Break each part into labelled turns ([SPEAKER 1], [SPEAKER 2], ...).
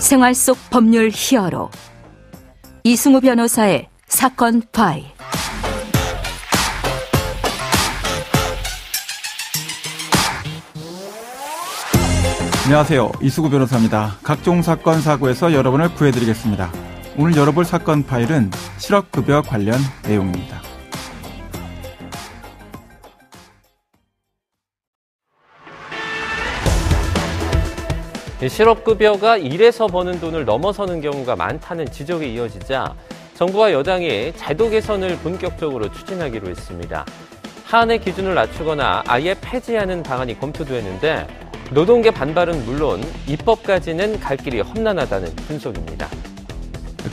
[SPEAKER 1] 생활 속 법률 히어로 이승우 변호사의 사건 파일.
[SPEAKER 2] 안녕하세요. 이승우 변호사입니다. 각종 사건 사고에서 여러분을 구해드리겠습니다. 오늘 열어볼 사건 파일은 실업급여 관련 내용입니다.
[SPEAKER 3] 실업급여가 일해서 버는 돈을 넘어서는 경우가 많다는 지적이 이어지자 정부와 여당이 제도 개선을 본격적으로 추진하기로 했습니다. 하한의 기준을 낮추거나 아예 폐지하는 방안이 검토되었는데 노동계 반발은 물론 입법까지는 갈 길이 험난하다는 분석입니다.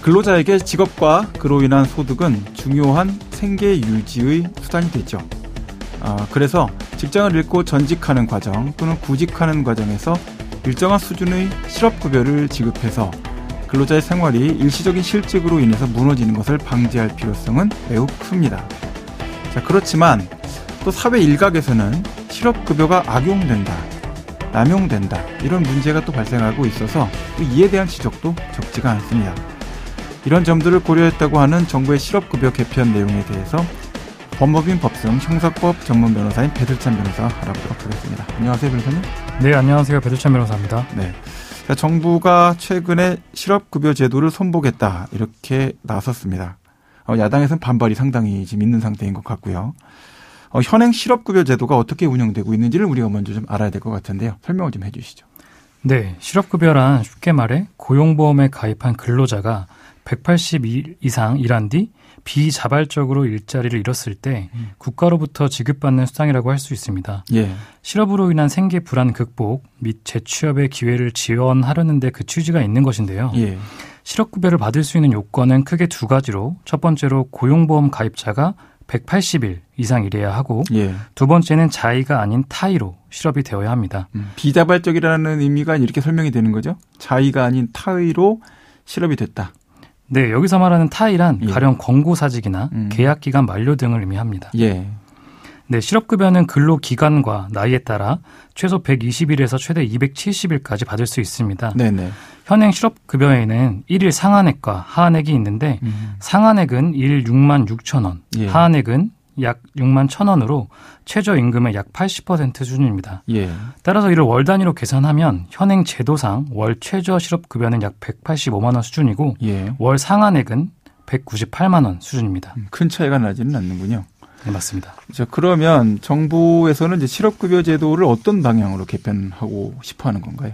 [SPEAKER 2] 근로자에게 직업과 그로 인한 소득은 중요한 생계 유지의 수단이 되죠. 그래서 직장을 잃고 전직하는 과정 또는 구직하는 과정에서 일정한 수준의 실업급여를 지급해서 근로자의 생활이 일시적인 실직으로 인해서 무너지는 것을 방지할 필요성은 매우 큽니다. 자, 그렇지만 또 사회 일각에서는 실업급여가 악용된다, 남용된다 이런 문제가 또 발생하고 있어서 또 이에 대한 지적도 적지가 않습니다. 이런 점들을 고려했다고 하는 정부의 실업급여 개편 내용에 대해서 법무법인 법승 형사법 전문 변호사인 배들찬 변호사 알아보도록 하겠습니다. 안녕하세요, 변호사님.
[SPEAKER 4] 네, 안녕하세요. 배들찬 변호사입니다.
[SPEAKER 2] 네, 자, 정부가 최근에 실업급여 제도를 손보겠다 이렇게 나섰습니다. 야당에서는 반발이 상당히 지금 있는 상태인 것 같고요. 현행 실업급여 제도가 어떻게 운영되고 있는지를 우리가 먼저 좀 알아야 될 것 같은데요. 설명을 좀 해주시죠.
[SPEAKER 4] 네, 실업급여란 쉽게 말해 고용보험에 가입한 근로자가 180일 이상 일한 뒤 비자발적으로 일자리를 잃었을 때 국가로부터 지급받는 수당이라고 할 수 있습니다.
[SPEAKER 2] 예.
[SPEAKER 4] 실업으로 인한 생계 불안 극복 및 재취업의 기회를 지원하려는 데 그 취지가 있는 것인데요.
[SPEAKER 2] 예.
[SPEAKER 4] 실업급여를 받을 수 있는 요건은 크게 두 가지로 첫 번째로 고용보험 가입자가 180일 이상 일해야 하고
[SPEAKER 2] 예.
[SPEAKER 4] 두 번째는 자의가 아닌 타의로 실업이 되어야 합니다.
[SPEAKER 2] 비자발적이라는 의미가 이렇게 설명이 되는 거죠? 자의가 아닌 타의로 실업이 됐다.
[SPEAKER 4] 네, 여기서 말하는 타의란
[SPEAKER 2] 예.
[SPEAKER 4] 가령 권고사직이나 계약기간 만료 등을 의미합니다.
[SPEAKER 2] 예.
[SPEAKER 4] 네, 실업급여는 근로기간과 나이에 따라 최소 120일에서 최대 270일까지 받을 수 있습니다.
[SPEAKER 2] 네네.
[SPEAKER 4] 현행 실업급여에는 1일 상한액과 하한액이 있는데 상한액은 일 6만 6천 원,
[SPEAKER 2] 예.
[SPEAKER 4] 하한액은 약 6만 1천 원으로 최저임금의 약 80% 수준입니다.
[SPEAKER 2] 예.
[SPEAKER 4] 따라서 이를 월 단위로 계산하면 현행 제도상 월 최저 실업급여는 약 185만 원 수준이고
[SPEAKER 2] 예.
[SPEAKER 4] 월 상한액은 198만 원 수준입니다.
[SPEAKER 2] 큰 차이가 나지는 않는군요.
[SPEAKER 4] 네, 맞습니다.
[SPEAKER 2] 자, 그러면 정부에서는 이제 실업급여 제도를 어떤 방향으로 개편하고 싶어 하는 건가요?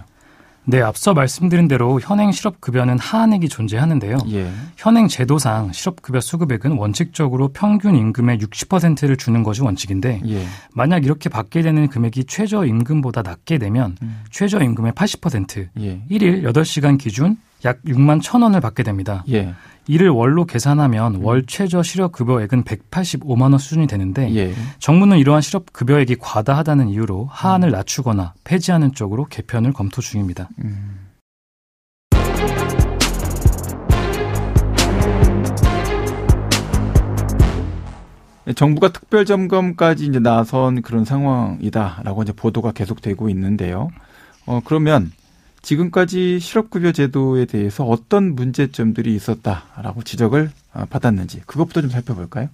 [SPEAKER 4] 네, 앞서 말씀드린 대로 현행 실업급여는 하한액이 존재하는데요.
[SPEAKER 2] 예.
[SPEAKER 4] 현행 제도상 실업급여 수급액은 원칙적으로 평균 임금의 60%를 주는 것이 원칙인데
[SPEAKER 2] 예.
[SPEAKER 4] 만약 이렇게 받게 되는 금액이 최저임금보다 낮게 되면 최저임금의 80%,
[SPEAKER 2] 예.
[SPEAKER 4] 1일 8시간 기준 약 6만 1천 원을 받게 됩니다.
[SPEAKER 2] 예.
[SPEAKER 4] 이를 월로 계산하면 월 최저 실업급여액은 185만 원 수준이 되는데
[SPEAKER 2] 예. 정부는
[SPEAKER 4] 정부는 이러한 실업급여액이 과다하다는 이유로 하한을 낮추거나 폐지하는 쪽으로 개편을 검토 중입니다.
[SPEAKER 2] 정부가 특별점검까지 이제 나선 그런 상황이다라고 이제 보도가 계속되고 있는데요. 그러면 지금까지 실업급여 제도에 대해서 어떤 문제점들이 있었다라고 지적을 받았는지 그것부터 좀 살펴볼까요?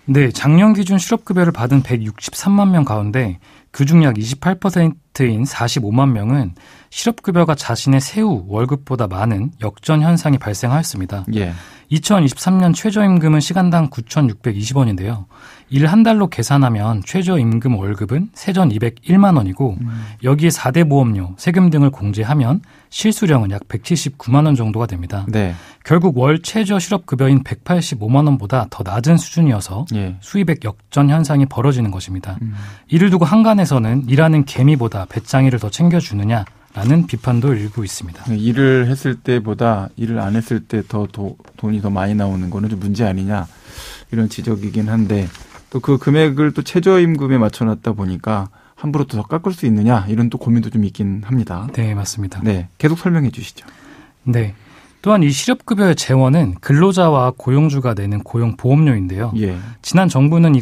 [SPEAKER 4] 네, 작년 기준 실업급여를 받은 163만 명 가운데 그중 약 28%인 45만 명은 실업급여가 자신의 세후 월급보다 많은 역전 현상이 발생하였습니다.
[SPEAKER 2] 예.
[SPEAKER 4] 2023년 최저임금은 시간당 9,620원인데요. 일 한 달로 계산하면 최저임금 월급은 세전 201만 원이고 여기에 4대 보험료, 세금 등을 공제하면 실수령은 약 179만 원 정도가 됩니다.
[SPEAKER 2] 네.
[SPEAKER 4] 결국 월 최저 실업급여인 185만 원보다 더 낮은 수준이어서
[SPEAKER 2] 예.
[SPEAKER 4] 수입액 역전 현상이 벌어지는 것입니다. 이를 두고 한간에서는 일하는 개미보다 배짱이를 더 챙겨주느냐라는 비판도 일고 있습니다.
[SPEAKER 2] 일을 했을 때보다 일을 안 했을 때 더 돈이 더 많이 나오는 거는 좀 문제 아니냐 이런 지적이긴 한데 또 그 금액을 또 최저임금에 맞춰놨다 보니까 함부로 더 깎을 수 있느냐 이런 또 고민도 좀 있긴 합니다.
[SPEAKER 4] 네, 맞습니다.
[SPEAKER 2] 네, 계속 설명해 주시죠.
[SPEAKER 4] 네. 또한 이 실업급여의 재원은 근로자와 고용주가 내는 고용보험료인데요.
[SPEAKER 2] 예.
[SPEAKER 4] 지난 정부는 이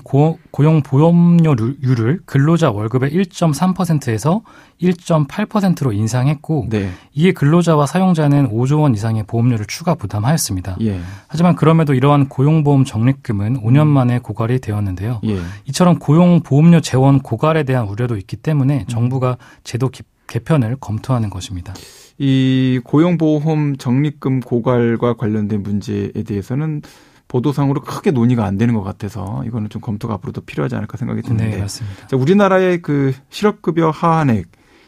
[SPEAKER 4] 고용보험료율을 근로자 월급의 1.3%에서 1.8%로 인상했고
[SPEAKER 2] 네.
[SPEAKER 4] 이에 근로자와 사용자는 5조 원 이상의 보험료를 추가 부담하였습니다.
[SPEAKER 2] 예.
[SPEAKER 4] 하지만 그럼에도 이러한 고용보험 적립금은 5년 만에 고갈이 되었는데요.
[SPEAKER 2] 예.
[SPEAKER 4] 이처럼 고용보험료 재원 고갈에 대한 우려도 있기 때문에 정부가 제도 개편을 검토하는 것입니다.
[SPEAKER 2] 이 고용보험 적립금 고갈과 관련된 문제에 대해서는 보도상으로 크게 논의가 안 되는 것 같아서 이거는 좀 검토가 앞으로도 필요하지 않을까 생각이 드는데.
[SPEAKER 4] 네, 맞습니다.
[SPEAKER 2] 자, 우리나라의 그 실업급여 하한액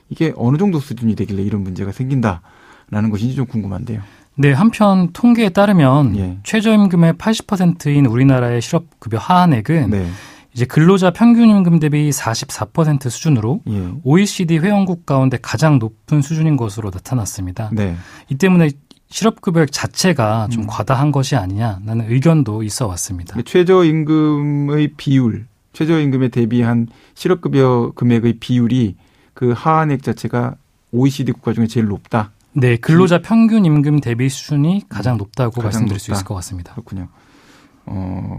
[SPEAKER 2] 이게 어느 정도 수준이 되길래 이런 문제가 생긴다라는 것인지 좀 궁금한데요.
[SPEAKER 4] 네, 한편 통계에 따르면
[SPEAKER 2] 예.
[SPEAKER 4] 최저임금의 80%인 우리나라의 실업급여 하한액은
[SPEAKER 2] 네.
[SPEAKER 4] 이제 근로자 평균임금 대비 44% 수준으로
[SPEAKER 2] 예.
[SPEAKER 4] OECD 회원국 가운데 가장 높은 수준인 것으로 나타났습니다.
[SPEAKER 2] 네.
[SPEAKER 4] 이 때문에 실업급여액 자체가 좀 과다한 것이 아니냐라는 의견도 있어 왔습니다.
[SPEAKER 2] 최저임금의 비율, 최저임금에 대비한 실업급여 금액의 비율이 그 하한액 자체가 OECD 국가 중에 제일 높다.
[SPEAKER 4] 네, 근로자 평균 임금 대비 수준이 가장 높다고
[SPEAKER 2] 가장
[SPEAKER 4] 말씀드릴
[SPEAKER 2] 높다.
[SPEAKER 4] 수 있을 것 같습니다.
[SPEAKER 2] 그렇군요.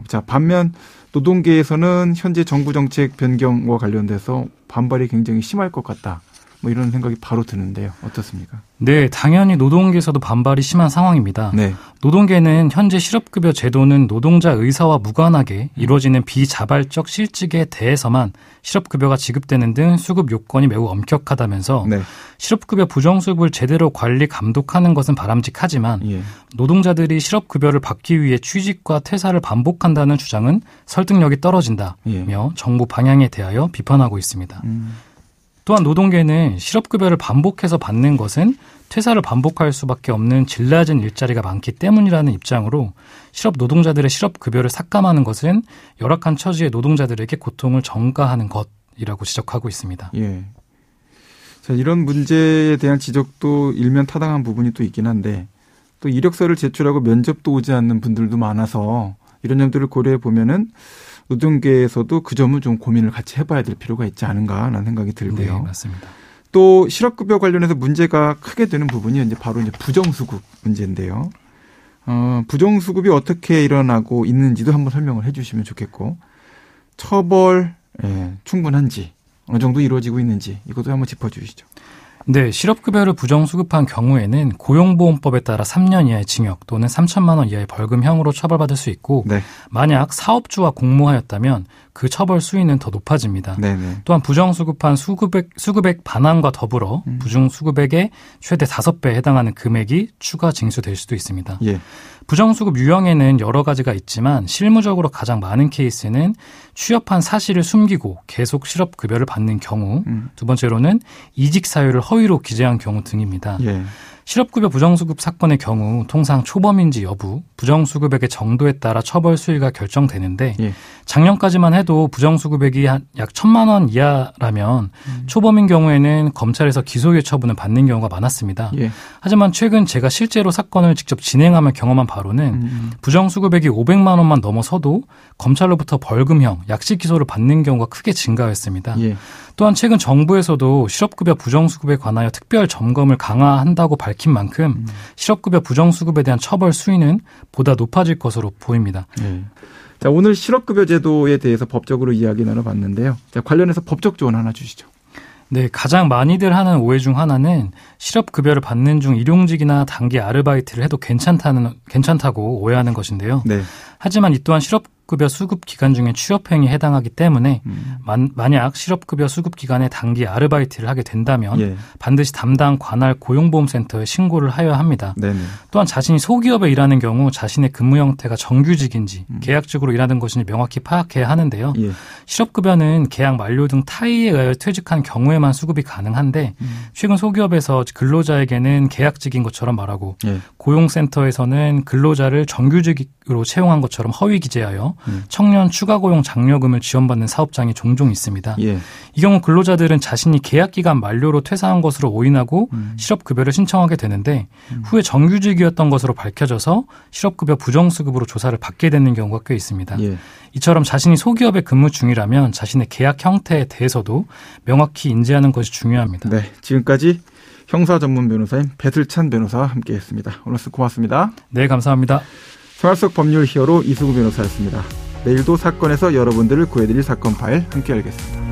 [SPEAKER 2] 자, 반면 노동계에서는 현재 정부 정책 변경과 관련돼서 반발이 굉장히 심할 것 같다. 뭐 이런 생각이 바로 드는데요. 어떻습니까?
[SPEAKER 4] 네, 당연히 노동계에서도 반발이 심한 상황입니다.
[SPEAKER 2] 네.
[SPEAKER 4] 노동계는 현재 실업급여 제도는 노동자 의사와 무관하게 이루어지는 비자발적 실직에 대해서만 실업급여가 지급되는 등 수급 요건이 매우 엄격하다면서
[SPEAKER 2] 네.
[SPEAKER 4] 실업급여 부정수급을 제대로 관리 감독하는 것은 바람직하지만
[SPEAKER 2] 예.
[SPEAKER 4] 노동자들이 실업급여를 받기 위해 취직과 퇴사를 반복한다는 주장은 설득력이 떨어진다며
[SPEAKER 2] 예.
[SPEAKER 4] 정부 방향에 대하여 비판하고 있습니다. 또한 노동계는 실업급여를 반복해서 받는 것은 퇴사를 반복할 수밖에 없는 질 낮은 일자리가 많기 때문이라는 입장으로 실업 노동자들의 실업급여를 삭감하는 것은 열악한 처지의 노동자들에게 고통을 전가하는 것이라고 지적하고 있습니다.
[SPEAKER 2] 예. 자, 이런 문제에 대한 지적도 일면 타당한 부분이 또 있긴 한데 또 이력서를 제출하고 면접도 오지 않는 분들도 많아서 이런 점들을 고려해 보면은 노동계에서도 그 점은 좀 고민을 같이 해봐야 될 필요가 있지 않은가라는 생각이 들고요.
[SPEAKER 4] 네, 맞습니다.
[SPEAKER 2] 또 실업급여 관련해서 문제가 크게 되는 부분이 이제 바로 이제 부정수급 문제인데요. 부정수급이 어떻게 일어나고 있는지도 한번 설명을 해주시면 좋겠고 처벌 충분한지 어느 정도 이루어지고 있는지 이것도 한번 짚어주시죠.
[SPEAKER 4] 네, 실업급여를 부정수급한 경우에는 고용보험법에 따라 3년 이하의 징역 또는 3천만 원 이하의 벌금형으로 처벌받을 수 있고
[SPEAKER 2] 네.
[SPEAKER 4] 만약 사업주와 공모하였다면 그 처벌 수위는 더 높아집니다.
[SPEAKER 2] 네네.
[SPEAKER 4] 또한 부정수급한 수급액 반환과 더불어 부정수급액의 최대 5배에 해당하는 금액이 추가 징수될 수도 있습니다.
[SPEAKER 2] 예.
[SPEAKER 4] 부정수급 유형에는 여러 가지가 있지만 실무적으로 가장 많은 케이스는 취업한 사실을 숨기고 계속 실업급여를 받는 경우, 두 번째로는 이직 사유를 허위로 기재한 경우 등입니다.
[SPEAKER 2] 예.
[SPEAKER 4] 실업급여 부정수급 사건의 경우 통상 초범인지 여부, 부정수급액의 정도에 따라 처벌 수위가 결정되는데
[SPEAKER 2] 예.
[SPEAKER 4] 작년까지만 해도 부정수급액이 약 1,000만 원 이하라면 초범인 경우에는 검찰에서 기소유예 처분을 받는 경우가 많았습니다.
[SPEAKER 2] 예.
[SPEAKER 4] 하지만 최근 제가 실제로 사건을 직접 진행하며 경험한 바로는 부정수급액이 500만 원만 넘어서도 검찰로부터 벌금형, 약식 기소를 받는 경우가 크게 증가했습니다.
[SPEAKER 2] 예.
[SPEAKER 4] 또한 최근 정부에서도 실업급여 부정수급에 관하여 특별 점검을 강화한다고 밝힌 만큼 실업급여 부정수급에 대한 처벌 수위는 보다 높아질 것으로 보입니다.
[SPEAKER 2] 예. 자, 오늘 실업급여 제도에 대해서 법적으로 이야기 나눠봤는데요. 자, 관련해서 법적 조언 하나 주시죠.
[SPEAKER 4] 네, 가장 많이들 하는 오해 중 하나는 실업급여를 받는 중 일용직이나 단기 아르바이트를 해도 괜찮다고 오해하는 것인데요.
[SPEAKER 2] 네.
[SPEAKER 4] 하지만 이 또한 실업급여 수급 기간 중에 취업행위에 해당하기 때문에 만약 실업급여 수급 기간에 단기 아르바이트를 하게 된다면
[SPEAKER 2] 예.
[SPEAKER 4] 반드시 담당 관할 고용보험센터에 신고를 하여야 합니다.
[SPEAKER 2] 네네.
[SPEAKER 4] 또한 자신이 소기업에 일하는 경우 자신의 근무 형태가 정규직인지 계약직으로 일하는 것인지 명확히 파악해야 하는데요.
[SPEAKER 2] 예.
[SPEAKER 4] 실업급여는 계약 만료 등 타의에 의하여 퇴직한 경우에만 수급이 가능한데 최근 소기업에서 근로자에게는 계약직인 것처럼 말하고
[SPEAKER 2] 예.
[SPEAKER 4] 고용센터에서는 근로자를 정규직으로 채용한 것처럼 허위 기재하여 청년 추가 고용 장려금을 지원받는 사업장이 종종 있습니다.
[SPEAKER 2] 예.
[SPEAKER 4] 이 경우 근로자들은 자신이 계약기간 만료로 퇴사한 것으로 오인하고 실업급여를 신청하게 되는데 후에 정규직이었던 것으로 밝혀져서 실업급여 부정수급으로 조사를 받게 되는 경우가 꽤 있습니다.
[SPEAKER 2] 예.
[SPEAKER 4] 이처럼 자신이 소기업에 근무 중이라면 자신의 계약 형태에 대해서도 명확히 인지하는 것이 중요합니다.
[SPEAKER 2] 네. 지금까지 형사 전문 변호사인 배슬찬 변호사와 함께했습니다. 오늘 말씀 고맙습니다.
[SPEAKER 4] 네, 감사합니다.
[SPEAKER 2] 생활 속 법률 히어로 이수구 변호사였습니다. 내일도 사건에서 여러분들을 구해드릴 사건 파일 함께 알겠습니다.